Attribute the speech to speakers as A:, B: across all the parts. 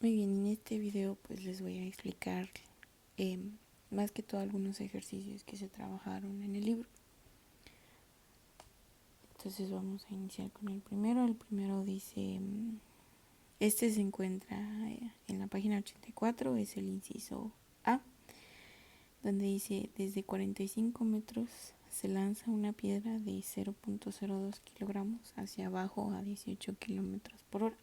A: Muy bien, en este video pues les voy a explicar más que todo algunos ejercicios que se trabajaron en el libro. Entonces vamos a iniciar con el primero. El primero dice, este se encuentra en la página 84, es el inciso A, donde dice, desde 45 metros se lanza una piedra de 0.02 kilogramos hacia abajo a 18 kilómetros por hora.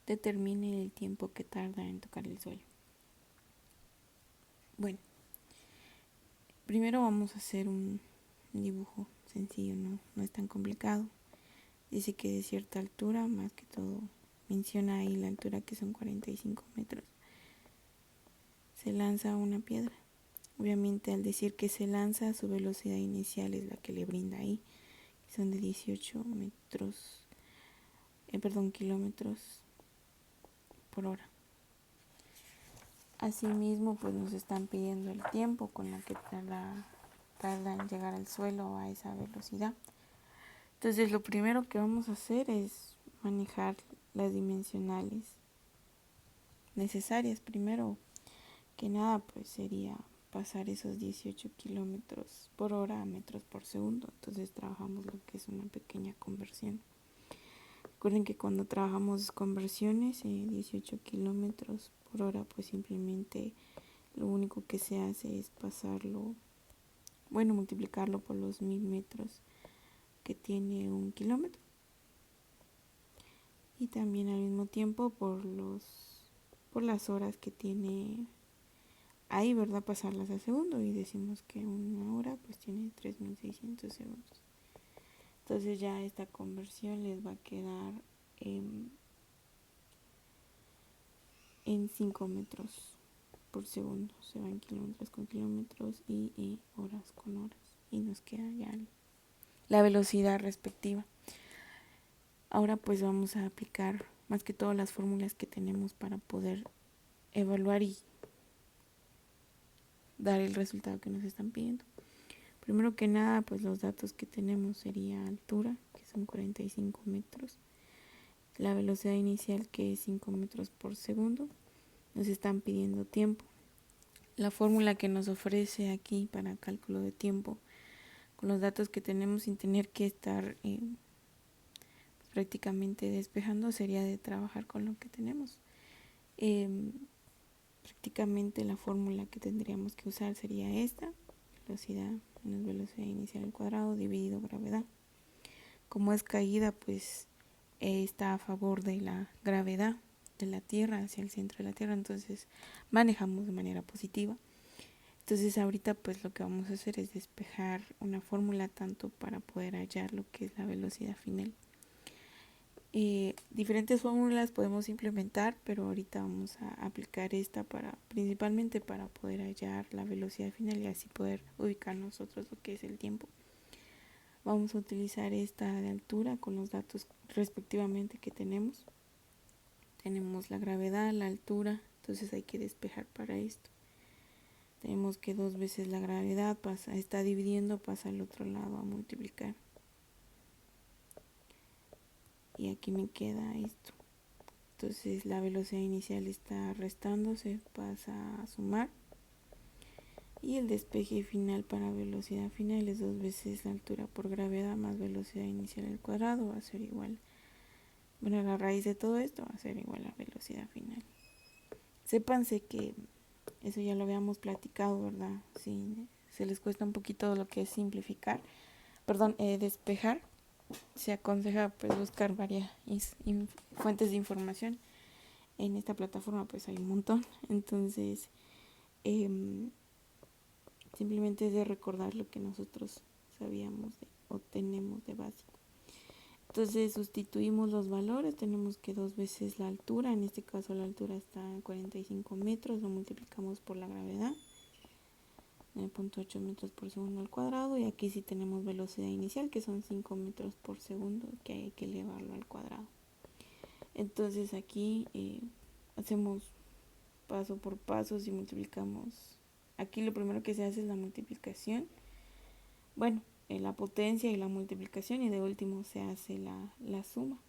A: Determine el tiempo que tarda en tocar el suelo. Bueno, primero vamos a hacer un dibujo sencillo, no es tan complicado. Dice que de cierta altura, más que todo menciona ahí la altura que son 45 metros, se lanza una piedra. Obviamente al decir que se lanza, su velocidad inicial es la que le brinda ahí, que son de 18 kilómetros por hora. Asimismo, pues nos están pidiendo el tiempo con la que tarda en llegar al suelo a esa velocidad. Entonces lo primero que vamos a hacer es manejar las dimensionales necesarias. Primero que nada pues sería pasar esos 18 kilómetros por hora a metros por segundo. Entonces trabajamos lo que es una pequeña conversión. Recuerden que cuando trabajamos conversiones, 18 kilómetros por hora, pues simplemente lo único que se hace es multiplicarlo por los 1000 metros que tiene 1 kilómetro, y también al mismo tiempo por las horas que tiene ahí, ¿verdad? Pasarlas a segundo, y decimos que una hora pues tiene 3600 segundos. Entonces ya esta conversión les va a quedar en 5 metros por segundo. Se van kilómetros con kilómetros y horas con horas, y nos queda ya la velocidad respectiva. Ahora pues vamos a aplicar más que todo las fórmulas que tenemos para poder evaluar y dar el resultado que nos están pidiendo. Primero que nada, pues los datos que tenemos sería altura, que son 45 metros, la velocidad inicial, que es 5 metros por segundo. Nos están pidiendo tiempo. La fórmula que nos ofrece aquí para cálculo de tiempo, con los datos que tenemos sin tener que estar prácticamente despejando, sería de trabajar con lo que tenemos. Prácticamente la fórmula que tendríamos que usar sería esta: velocidad menos velocidad inicial al cuadrado dividido gravedad. Como es caída, pues está a favor de la gravedad de la Tierra hacia el centro de la Tierra, entonces manejamos de manera positiva. Entonces ahorita pues lo que vamos a hacer es despejar una fórmula tanto para poder hallar lo que es la velocidad final. Diferentes fórmulas podemos implementar, pero ahorita vamos a aplicar esta principalmente para poder hallar la velocidad final y así poder ubicar nosotros lo que es el tiempo. Vamos a utilizar esta de altura con los datos respectivamente que tenemos. Tenemos la gravedad, la altura, entonces hay que despejar para esto. Tenemos que 2 veces la gravedad está dividiendo, pasa al otro lado a multiplicar. Y aquí me queda esto. Entonces la velocidad inicial está restándose, pasa a sumar. Y el despeje final para velocidad final es 2 veces la altura por gravedad más velocidad inicial al cuadrado, va a ser igual. La raíz de todo esto va a ser igual a velocidad final. Sépanse que eso ya lo habíamos platicado, ¿verdad? Si se les cuesta un poquito lo que es despejar, se aconseja pues buscar varias fuentes de información. En esta plataforma pues hay un montón, entonces simplemente es de recordar lo que nosotros sabíamos o tenemos de básico. Entonces sustituimos los valores, tenemos que 2 veces la altura, en este caso la altura está en 45 metros, lo multiplicamos por la gravedad, 9.8 metros por segundo al cuadrado, y aquí sí tenemos velocidad inicial, que son 5 metros por segundo, que hay que elevarlo al cuadrado. Entonces aquí hacemos paso por paso. Si multiplicamos, aquí lo primero que se hace es la multiplicación, la potencia y la multiplicación, y de último se hace la suma.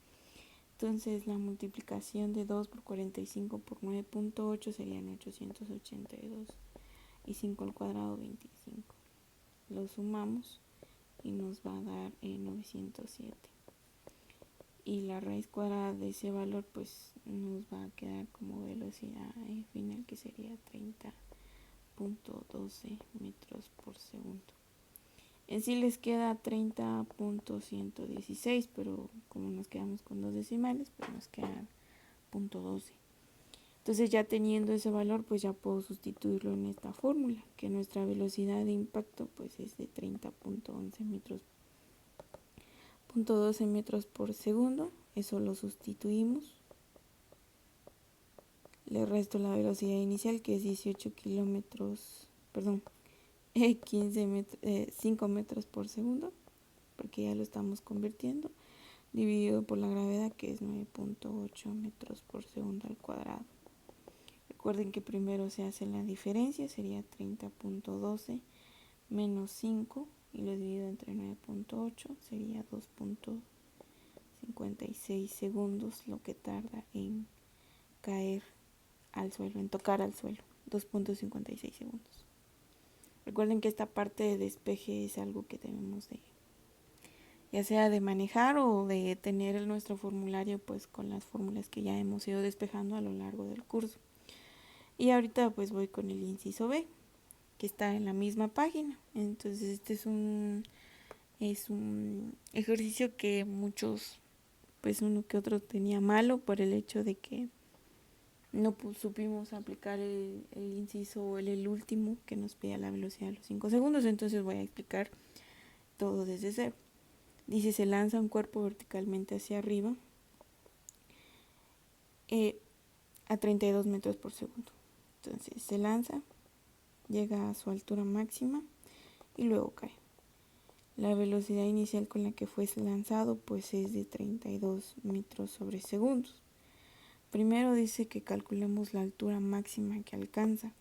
A: Entonces la multiplicación de 2 por 45 por 9.8 serían 882 y 5 al cuadrado 25. Lo sumamos y nos va a dar 907. Y la raíz cuadrada de ese valor pues nos va a quedar como velocidad final, que sería 30.12 metros por segundo. En sí les queda 30.116, pero como nos quedamos con dos decimales, pues nos queda .12. Entonces ya teniendo ese valor, pues ya puedo sustituirlo en esta fórmula, que nuestra velocidad de impacto pues es de 30.12 metros por segundo. Eso lo sustituimos. Le resto la velocidad inicial, que es 18 kilómetros, perdón, 5 metros por segundo, porque ya lo estamos convirtiendo, dividido por la gravedad, que es 9.8 metros por segundo al cuadrado. Recuerden que primero se hace la diferencia, sería 30.12 menos 5, y lo divido entre 9.8, sería 2.56 segundos lo que tarda en caer al suelo, en tocar al suelo, 2.56 segundos. Recuerden que esta parte de despeje es algo que debemos de, ya sea de manejar o de tener en nuestro formulario, pues con las fórmulas que ya hemos ido despejando a lo largo del curso. Y ahorita pues voy con el inciso B, que está en la misma página. Entonces este es un ejercicio que muchos, pues uno que otro tenía malo por el hecho de que no supimos aplicar el inciso o el último, que nos pide la velocidad de los 5 segundos. Entonces voy a explicar todo desde cero. Dice, se lanza un cuerpo verticalmente hacia arriba a 32 metros por segundo. Entonces se lanza, llega a su altura máxima y luego cae. La velocidad inicial con la que fue lanzado pues es de 32 metros sobre segundos. Primero dice que calculemos la altura máxima que alcanza.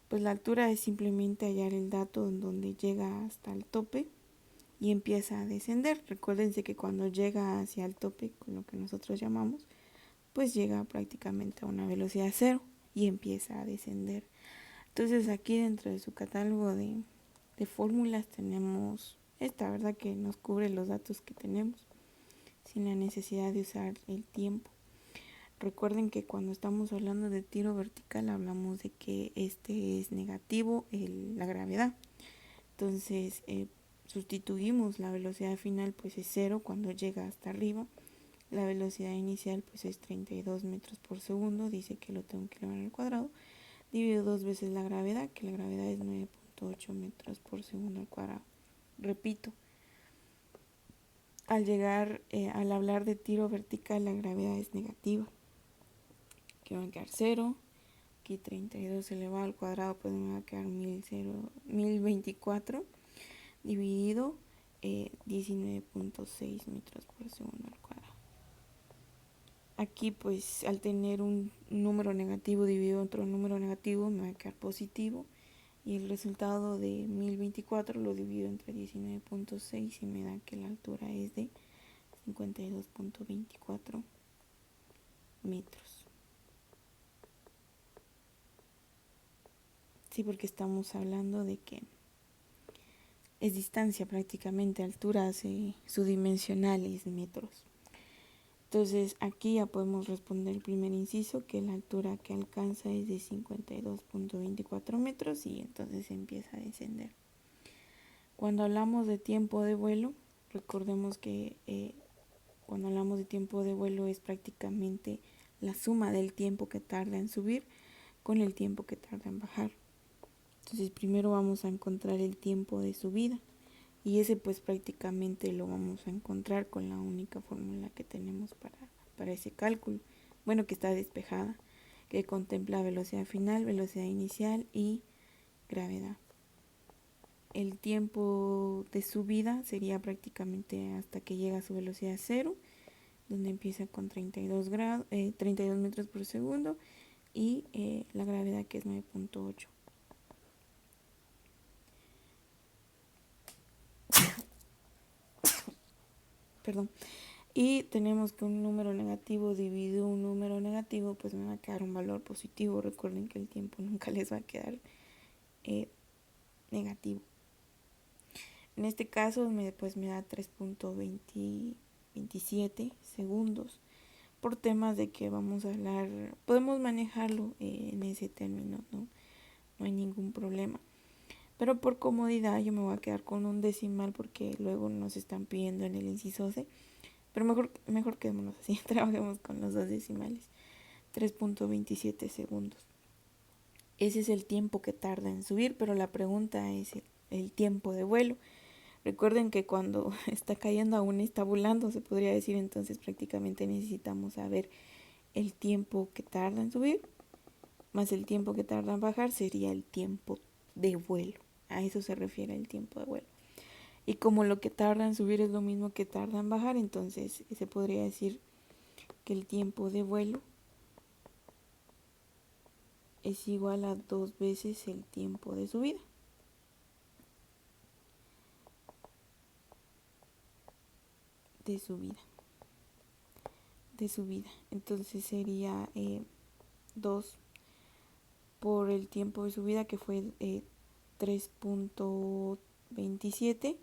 A: Pues la altura es simplemente hallar el dato en donde llega hasta el tope y empieza a descender. Recuérdense que cuando llega hacia el tope, con lo que nosotros llamamos, pues llega prácticamente a una velocidad cero y empieza a descender. Entonces aquí dentro de su catálogo de fórmulas tenemos esta, ¿verdad? Que nos cubre los datos que tenemos sin la necesidad de usar el tiempo. Recuerden que cuando estamos hablando de tiro vertical hablamos de que este es negativo, la gravedad. Entonces sustituimos la velocidad final, pues es cero cuando llega hasta arriba. La velocidad inicial pues es 32 metros por segundo, dice que lo tengo que elevar al cuadrado. Divido dos veces la gravedad, que la gravedad es 9.8 metros por segundo al cuadrado. Repito, al hablar de tiro vertical la gravedad es negativa, que va a quedar 0, aquí 32 elevado al cuadrado, pues me va a quedar 1024 dividido 19.6 metros por segundo al cuadrado. Aquí pues al tener un número negativo dividido entre un número negativo me va a quedar positivo, y el resultado de 1024 lo divido entre 19.6 y me da que la altura es de 52.24 metros. Sí, porque estamos hablando de que es distancia prácticamente, altura su dimensional es metros. Entonces aquí ya podemos responder el primer inciso, que la altura que alcanza es de 52.24 metros, y entonces empieza a descender. Cuando hablamos de tiempo de vuelo, recordemos que cuando hablamos de tiempo de vuelo es prácticamente la suma del tiempo que tarda en subir con el tiempo que tarda en bajar. Entonces primero vamos a encontrar el tiempo de subida, y ese pues prácticamente lo vamos a encontrar con la única fórmula que tenemos para ese cálculo, bueno, que está despejada, que contempla velocidad final, velocidad inicial y gravedad. El tiempo de subida sería prácticamente hasta que llega a su velocidad cero, donde empieza con 32 metros por segundo, y la gravedad, que es 9.8. Perdón. y tenemos que un número negativo dividido un número negativo, pues me va a quedar un valor positivo. Recuerden que el tiempo nunca les va a quedar negativo. En este caso pues me da 3.27 segundos. Por temas de que vamos a hablar, podemos manejarlo en ese término, no hay ningún problema. Pero por comodidad yo me voy a quedar con un decimal porque luego nos están pidiendo en el inciso C. Pero mejor quedémonos así, trabajemos con los dos decimales. 3.27 segundos. Ese es el tiempo que tarda en subir, pero la pregunta es el tiempo de vuelo. Recuerden que cuando está cayendo aún está volando, se podría decir, entonces prácticamente necesitamos saber el tiempo que tarda en subir, más el tiempo que tarda en bajar, sería el tiempo de vuelo. A eso se refiere el tiempo de vuelo. Y como lo que tarda en subir es lo mismo que tarda en bajar, entonces se podría decir que el tiempo de vuelo es igual a 2 veces el tiempo de subida. De subida. Entonces sería 2 por el tiempo de subida, que fue 3.27.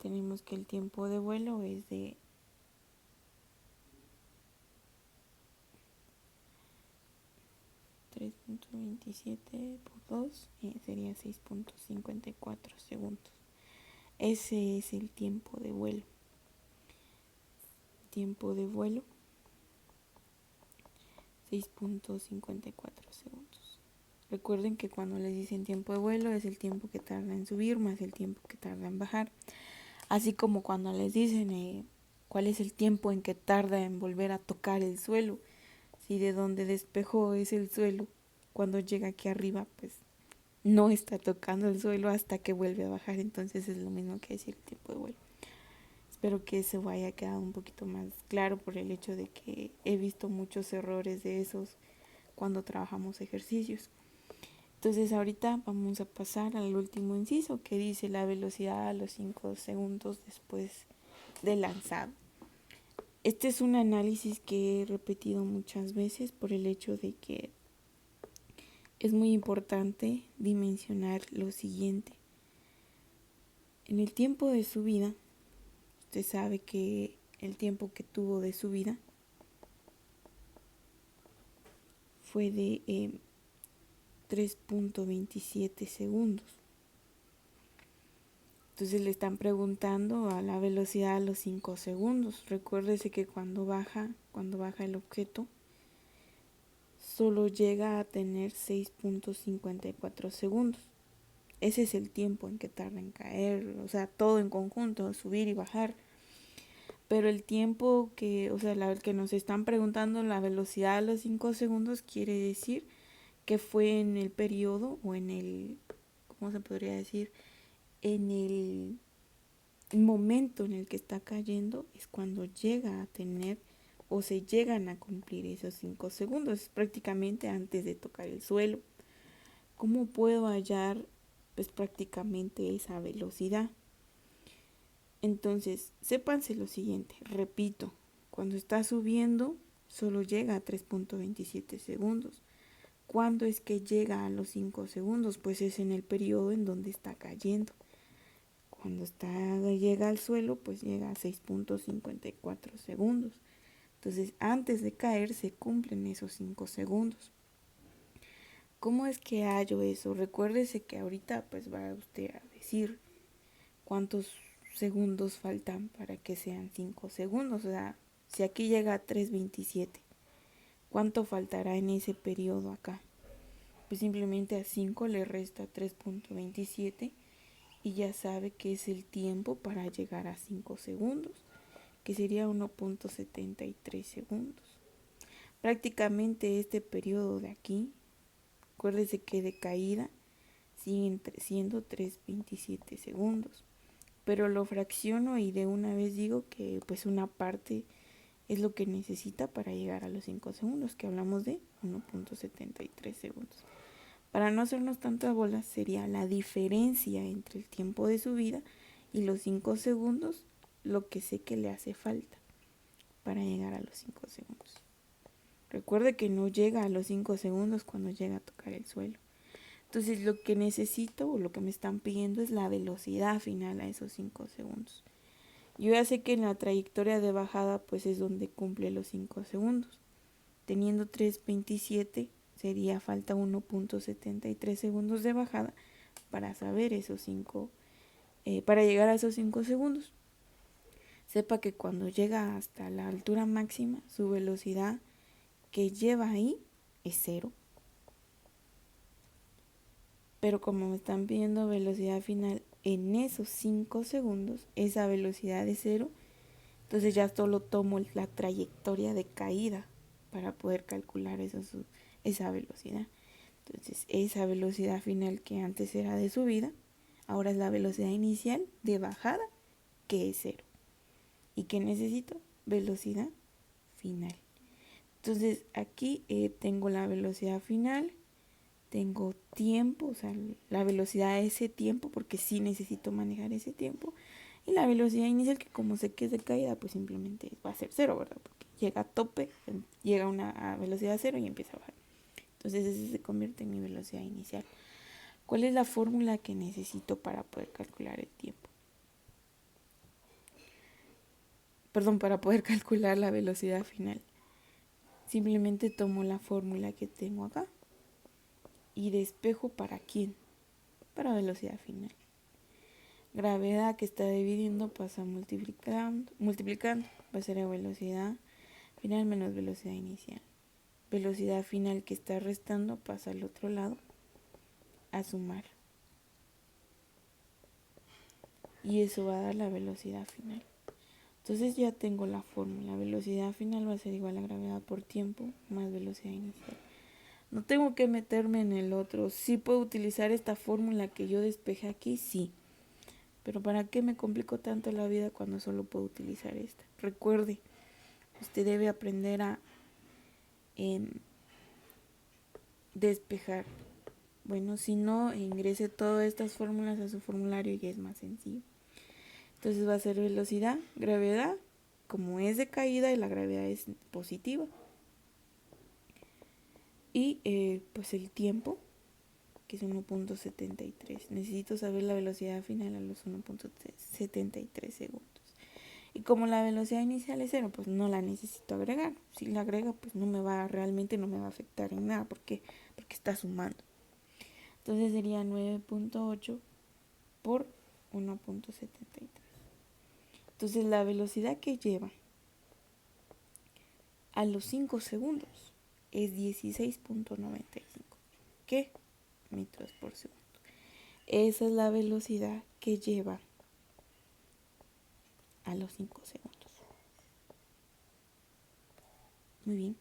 A: Tenemos que el tiempo de vuelo es de 3.27 por 2 sería 6.54 segundos. Ese es el tiempo de vuelo. Tiempo de vuelo 6.54 segundos. Recuerden que cuando les dicen tiempo de vuelo es el tiempo que tarda en subir más el tiempo que tarda en bajar. Así como cuando les dicen cuál es el tiempo en que tarda en volver a tocar el suelo. Si de donde despejó es el suelo, cuando llega aquí arriba, pues no está tocando el suelo hasta que vuelve a bajar. Entonces es lo mismo que decir el tiempo de vuelo. Espero que eso haya quedado un poquito más claro por el hecho de que he visto muchos errores de esos cuando trabajamos ejercicios. Entonces ahorita vamos a pasar al último inciso que dice la velocidad a los 5 segundos después del lanzado. Este es un análisis que he repetido muchas veces por el hecho de que es muy importante dimensionar lo siguiente. En el tiempo de subida, usted sabe que el tiempo que tuvo de subida fue de 3.27 segundos. Entonces le están preguntando a la velocidad a los 5 segundos. Recuérdese que cuando baja el objeto, solo llega a tener 6.54 segundos. Ese es el tiempo en que tarda en caer, o sea, todo en conjunto, subir y bajar. Pero el tiempo que, o sea, el que nos están preguntando, la velocidad a los 5 segundos, quiere decir que fue en el periodo o en el, ¿cómo se podría decir? En el momento en el que está cayendo es cuando llega a tener o se llegan a cumplir esos 5 segundos, es prácticamente antes de tocar el suelo. ¿Cómo puedo hallar pues prácticamente esa velocidad? Entonces, sépanse lo siguiente, repito, cuando está subiendo solo llega a 3.27 segundos. ¿Cuándo es que llega a los 5 segundos? Pues es en el periodo en donde está cayendo. Cuando llega al suelo, pues llega a 6.54 segundos. Entonces, antes de caer se cumplen esos 5 segundos. ¿Cómo es que hallo eso? Recuérdese que ahorita pues va usted a decir cuántos segundos faltan para que sean 5 segundos. O sea, si aquí llega a 3.27, ¿cuánto faltará en ese periodo acá? Pues simplemente a 5 le resta 3.27 y ya sabe que es el tiempo para llegar a 5 segundos, que sería 1.73 segundos. Prácticamente este periodo de aquí, acuérdese que de caída siguen siendo 3.27 segundos, pero lo fracciono y de una vez digo que pues una parte es lo que necesita para llegar a los 5 segundos, que hablamos de 1.73 segundos. Para no hacernos tantas bolas, sería la diferencia entre el tiempo de subida y los 5 segundos lo que sé que le hace falta para llegar a los 5 segundos. Recuerde que no llega a los 5 segundos cuando llega a tocar el suelo. Entonces lo que necesito o lo que me están pidiendo es la velocidad final a esos 5 segundos. Yo ya sé que en la trayectoria de bajada pues es donde cumple los 5 segundos. Teniendo 3.27 sería falta 1.73 segundos de bajada para saber esos 5, para llegar a esos 5 segundos. Sepa que cuando llega hasta la altura máxima, su velocidad que lleva ahí es 0. Pero como me están pidiendo velocidad final en esos 5 segundos, esa velocidad es 0, entonces ya solo tomo la trayectoria de caída para poder calcular esa velocidad. Entonces esa velocidad final que antes era de subida, ahora es la velocidad inicial de bajada que es 0. ¿Y qué necesito? Velocidad final. Entonces aquí tengo la velocidad final, tengo tiempo, o sea, la velocidad de ese tiempo, porque sí necesito manejar ese tiempo. Y la velocidad inicial, que como sé que es de caída, pues simplemente va a ser 0, ¿verdad? Porque llega a tope, llega a una velocidad 0 y empieza a bajar. Entonces ese se convierte en mi velocidad inicial. ¿Cuál es la fórmula que necesito para poder calcular el tiempo? Perdón, para poder calcular la velocidad final. Simplemente tomo la fórmula que tengo acá y despejo para quién, para velocidad final. Gravedad que está dividiendo pasa multiplicando, va a ser la velocidad final menos velocidad inicial. Velocidad final que está restando pasa al otro lado a sumar. Y eso va a dar la velocidad final. Entonces ya tengo la fórmula. Velocidad final va a ser igual a gravedad por tiempo más velocidad inicial. No tengo que meterme en el otro. Sí puedo utilizar esta fórmula que yo despejé aquí, sí. Pero ¿para qué me complico tanto la vida cuando solo puedo utilizar esta? Recuerde, usted debe aprender a despejar. Bueno, si no, ingrese todas estas fórmulas a su formulario y es más sencillo. Entonces va a ser velocidad, gravedad, como es de caída y la gravedad es positiva. Y pues el tiempo, que es 1.73. Necesito saber la velocidad final a los 1.73 segundos. Y como la velocidad inicial es 0, pues no la necesito agregar. Si la agrego, pues realmente no me va a afectar en nada. ¿Por qué? Porque está sumando. Entonces sería 9.8 por 1.73. Entonces la velocidad que lleva a los 5 segundos es 16.95. ¿Qué? Metros por segundo. Esa es la velocidad que lleva a los 5 segundos. Muy bien.